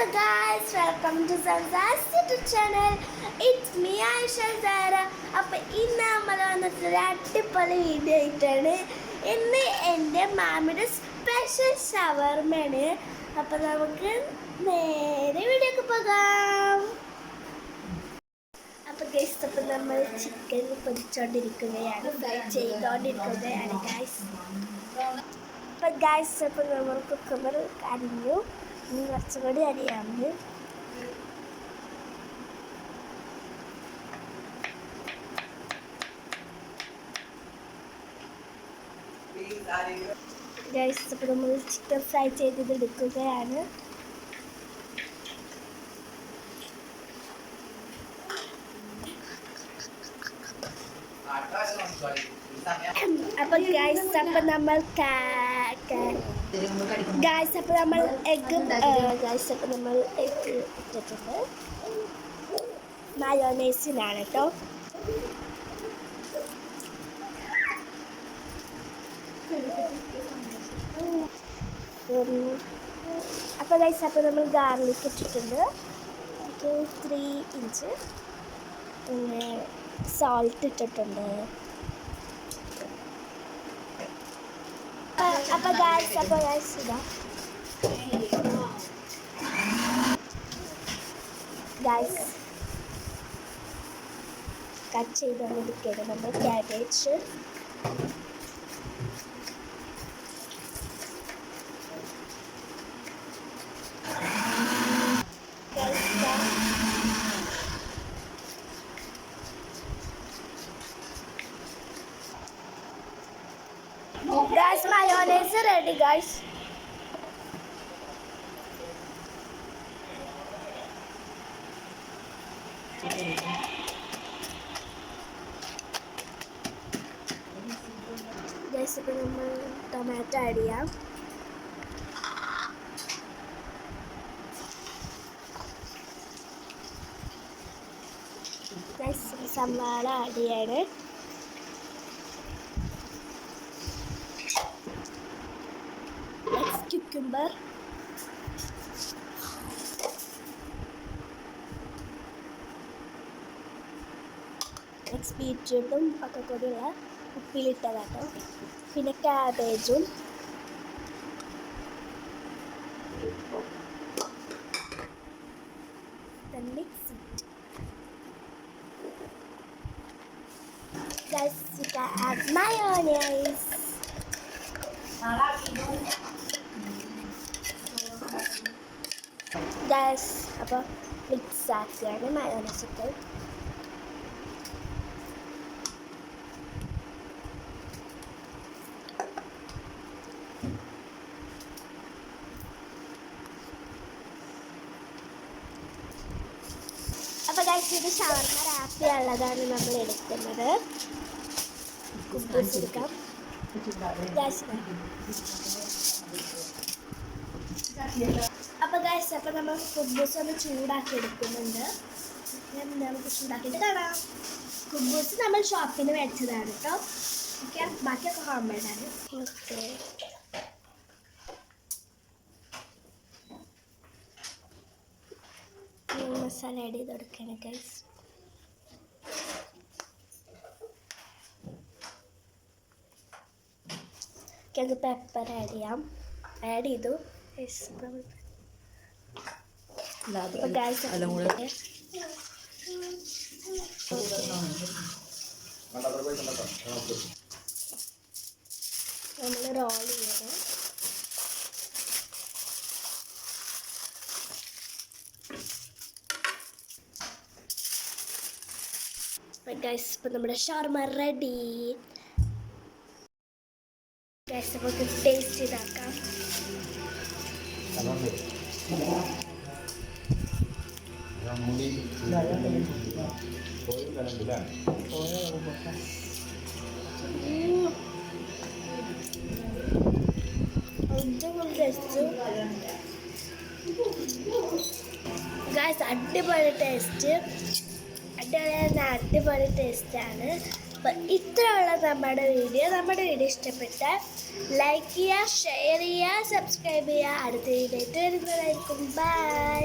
Hello guys, welcome to Zanza's YouTube channel. It's me Aisha Zara. അപ്പോൾ ഇന്ന് നമ്മൾ വന്നിട്ടൊരു അടിപൊളി വീഡിയോ ആയിട്ടാണ്. ഇന്ന് എൻ്റെ മാമിയുടെ സ്പെഷ്യൽ ഷവർമയാണ്. അപ്പോൾ നമുക്ക് നേരെ വീഡിയോക്ക് പോകാം. അപ്പോൾ ഗൈസ്, അപ്പോൾ നമ്മൾ ചിക്കൻ പൊരിച്ചുകൊണ്ടിരിക്കുകയാണ്, ഫ്രൈ ചെയ്തുകൊണ്ടിരിക്കുകയാണ് ഗൈസ്. അപ്പോൾ ഗൈസ്, അപ്പോൾ നമ്മൾ കുക്കുമ്പർ അരിഞ്ഞു, ഇനി കുറച്ചും കൂടി അരിയാണ്ട്. ഗൈസ്, അപ്പോൾ നമ്മൾ ചിക്കൻ ഫ്രൈ ചെയ്തത് എടുക്കുകയാണ്. അപ്പോൾ ഗൈസ്, അപ്പോൾ നമ്മൾ എഗ്ഗ് ഇട്ടിട്ടുണ്ട്. മയോണൈസിനാണ് കേട്ടോ. അപ്പോൾ ഗൈസ്, അപ്പോൾ നമ്മൾ ഗാർലിക് ഇട്ടിട്ടുണ്ട്, 3 ഇഞ്ച്. പിന്നെ സോൾട്ട് ഇട്ടിട്ടുണ്ട്. അപ്പോൾ ഗൈസ് ഇതാ ഗൈസ് കട്ട് ചെയ്തുകൊണ്ടിരിക്കുകയാണ് നമ്മൾ cabbage. Guys, mayonnaise ready, guys. Guys, ഇപ്പോൾ നമ്മൾ ടൊമാറ്റോ ആഡ് ചെയ്യാം. ഗൈസ്, സവാള ആഡ് ചെയ്യാണ്. cucumber, next ബീറ്റ്റൂട്ടും ഒക്കെ കൂടിയുള്ള ഉപ്പിലിട്ടതാട്ടോ. പിന്നെ ക്യാബേജും, mix it. Guys, you can add mayonnaise. Guys, അപ്പോൾ മിക്സ് ആക്കിയാണ് മയോണൈസ് ഇട്ട്. അപ്പോൾ ഗൈസ്, ഇത് ഷവർമ റാപ്പ് ചെയ്യാനുള്ളതാണ് നമ്മൾ എടുക്കുന്നത്. കുബൂസ് എടുക്കാം ഗൈസ്. അപ്പോൾ ഗൈസ്, അപ്പോൾ നമ്മൾ കുബൂസ് ഒന്ന് ചൂടാക്കി എടുക്കുന്നുണ്ട്. നമുക്ക് ചൂടാക്കിയിട്ട് കാണാം. കുബൂസ് നമ്മൾ ഷോപ്പിൽ നിന്ന് മേടിച്ചതാണ് കേട്ടോ. ഓക്കെ, ബാക്കിയൊക്കെ ഹോം മെയ്ഡാണ്. ഓക്കെ, മസാല ആഡ് ചെയ്ത് കൊടുക്കണം ഗൈസ്. നമുക്ക് പെപ്പർ ആഡ് ചെയ്യാം. ആഡ് ചെയ്തു. നമ്മൾ റോൾ ചെയ്യണം. ഗൈസ്, ഇപ്പം നമ്മുടെ ഷവർമ റെഡി. ഗൈസ്, നമുക്ക് ടേസ്റ്റ് ചെയ്താക്കാം. ഗൈസ്, അടിപൊളി ടേസ്റ്റ്, അടിപൊളി ടേസ്റ്റാണ്. അപ്പം ഇത്രയുള്ള നമ്മുടെ വീഡിയോ ഇഷ്ടപ്പെട്ടാൽ ലൈക്ക് ചെയ്യുക, ഷെയർ ചെയ്യുക, സബ്സ്ക്രൈബ് ചെയ്യുക. അടുത്ത വീഡിയോ വരുന്നതായിരിക്കും. ബൈ.